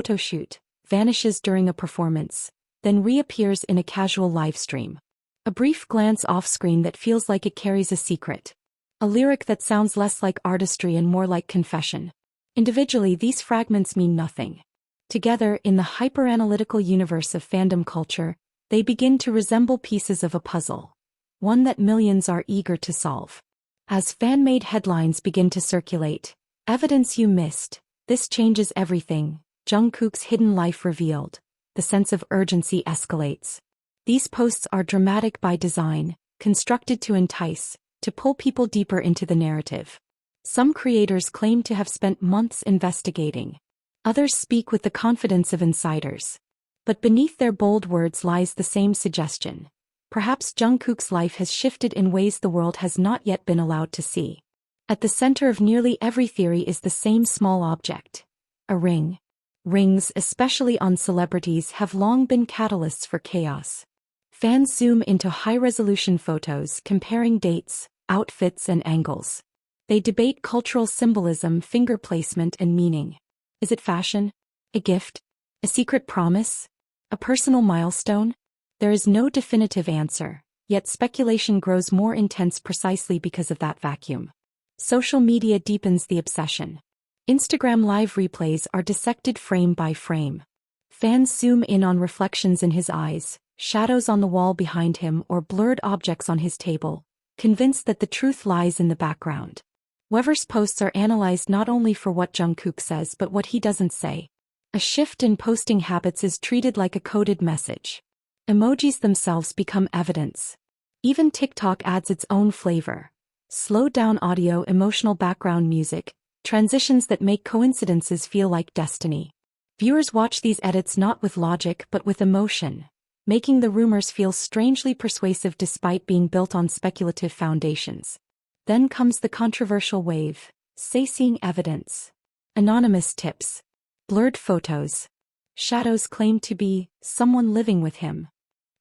photo shoot, vanishes during a performance, then reappears in a casual livestream. A brief glance off-screen that feels like it carries a secret. A lyric that sounds less like artistry and more like confession. Individually, these fragments mean nothing. Together, in the hyper-analytical universe of fandom culture, they begin to resemble pieces of a puzzle. One that millions are eager to solve. As fan-made headlines begin to circulate, "Evidence you missed, this changes everything, Jungkook's hidden life revealed," the sense of urgency escalates. These posts are dramatic by design, constructed to entice, to pull people deeper into the narrative. Some creators claim to have spent months investigating. Others speak with the confidence of insiders. But beneath their bold words lies the same suggestion. Perhaps Jungkook's life has shifted in ways the world has not yet been allowed to see. At the center of nearly every theory is the same small object. A ring. Rings, especially on celebrities, have long been catalysts for chaos. Fans zoom into high-resolution photos comparing dates, outfits, and angles. They debate cultural symbolism, finger placement, and meaning. Is it fashion? A gift? A secret promise? A personal milestone? There is no definitive answer, yet speculation grows more intense precisely because of that vacuum. Social media deepens the obsession. Instagram live replays are dissected frame by frame. Fans zoom in on reflections in his eyes, shadows on the wall behind him, or blurred objects on his table, convinced that the truth lies in the background. Wever's posts are analyzed not only for what Jungkook says but what he doesn't say. A shift in posting habits is treated like a coded message. Emojis themselves become evidence. Even TikTok adds its own flavor. Slowed down audio, emotional background music, transitions that make coincidences feel like destiny. Viewers watch these edits not with logic but with emotion, making the rumors feel strangely persuasive despite being built on speculative foundations. Then comes the controversial wave, seeing evidence. Anonymous tips. Blurred photos. Shadows claim to be someone living with him.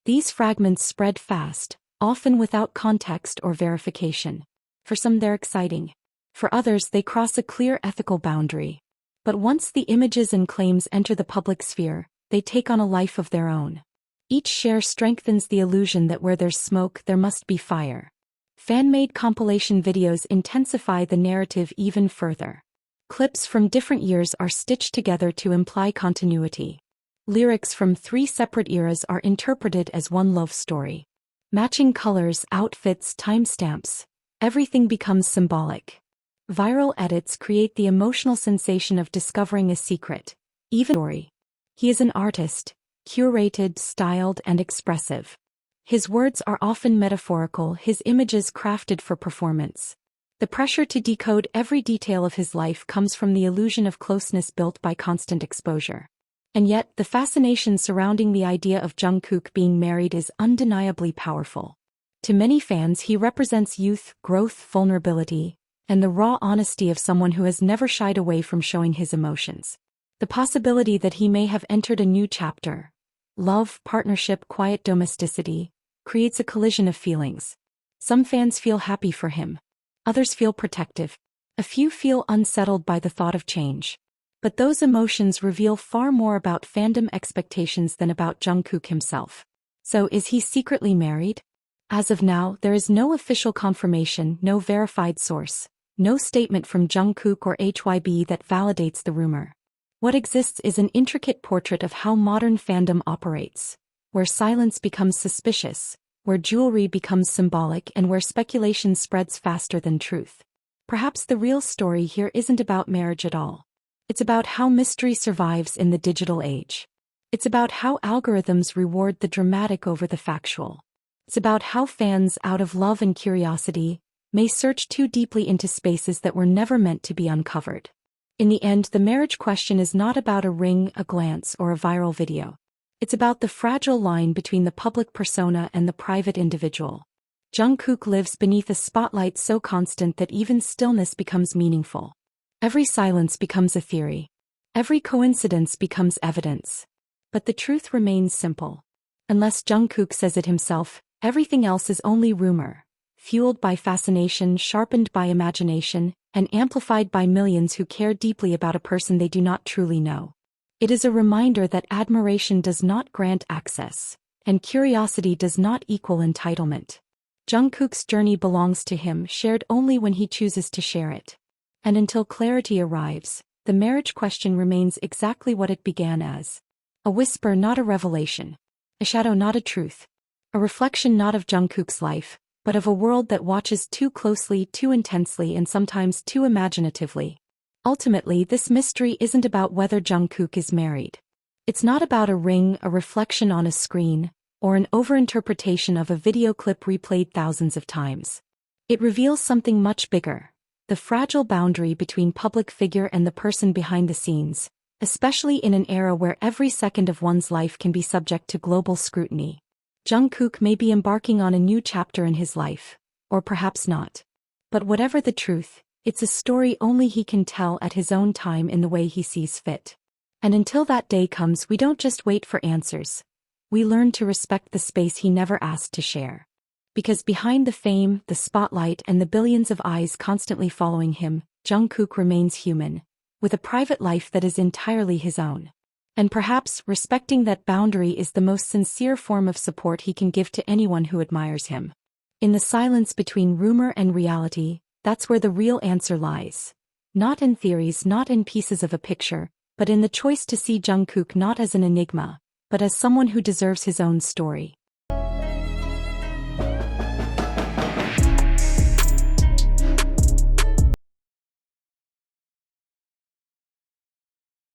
These fragments spread fast, often without context or verification. For some they're exciting. For others they cross a clear ethical boundary. But once the images and claims enter the public sphere, they take on a life of their own. Each share strengthens the illusion that where there's smoke there must be fire. Fan-made compilation videos intensify the narrative even further. Clips from different years are stitched together to imply continuity. Lyrics from 3 separate eras are interpreted as one love story. Matching colors, outfits, timestamps. Everything becomes symbolic. Viral edits create the emotional sensation of discovering a secret, even story. He is an artist, curated, styled, and expressive. His words are often metaphorical, his images crafted for performance. The pressure to decode every detail of his life comes from the illusion of closeness built by constant exposure. And yet, the fascination surrounding the idea of Jungkook being married is undeniably powerful. To many fans, he represents youth, growth, vulnerability, and the raw honesty of someone who has never shied away from showing his emotions. The possibility that he may have entered a new chapter, love, partnership, quiet domesticity, creates a collision of feelings. Some fans feel happy for him. Others feel protective. A few feel unsettled by the thought of change. But those emotions reveal far more about fandom expectations than about Jungkook himself. So is he secretly married? As of now, there is no official confirmation, no verified source, no statement from Jungkook or HYBE that validates the rumor. What exists is an intricate portrait of how modern fandom operates, where silence becomes suspicious, where jewelry becomes symbolic, and where speculation spreads faster than truth. Perhaps the real story here isn't about marriage at all. It's about how mystery survives in the digital age. It's about how algorithms reward the dramatic over the factual. It's about how fans, out of love and curiosity, may search too deeply into spaces that were never meant to be uncovered. In the end, the marriage question is not about a ring, a glance, or a viral video. It's about the fragile line between the public persona and the private individual. Jungkook lives beneath a spotlight so constant that even stillness becomes meaningful. Every silence becomes a theory. Every coincidence becomes evidence. But the truth remains simple. Unless Jungkook says it himself, everything else is only rumor, fueled by fascination, sharpened by imagination, and amplified by millions who care deeply about a person they do not truly know. It is a reminder that admiration does not grant access, and curiosity does not equal entitlement. Jungkook's journey belongs to him, shared only when he chooses to share it. And until clarity arrives, the marriage question remains exactly what it began as. A whisper, not a revelation. A shadow, not a truth. A reflection not of Jungkook's life, but of a world that watches too closely, too intensely, and sometimes too imaginatively. Ultimately, this mystery isn't about whether Jungkook is married. It's not about a ring, a reflection on a screen, or an overinterpretation of a video clip replayed thousands of times. It reveals something much bigger: the fragile boundary between public figure and the person behind the scenes, especially in an era where every second of one's life can be subject to global scrutiny. Jungkook may be embarking on a new chapter in his life, or perhaps not. But whatever the truth, it's a story only he can tell at his own time in the way he sees fit. And until that day comes, we don't just wait for answers. We learn to respect the space he never asked to share. Because behind the fame, the spotlight, and the billions of eyes constantly following him, Jungkook remains human, with a private life that is entirely his own. And perhaps respecting that boundary is the most sincere form of support he can give to anyone who admires him. In the silence between rumor and reality, that's where the real answer lies. Not in theories, not in pieces of a picture, but in the choice to see Jungkook not as an enigma, but as someone who deserves his own story.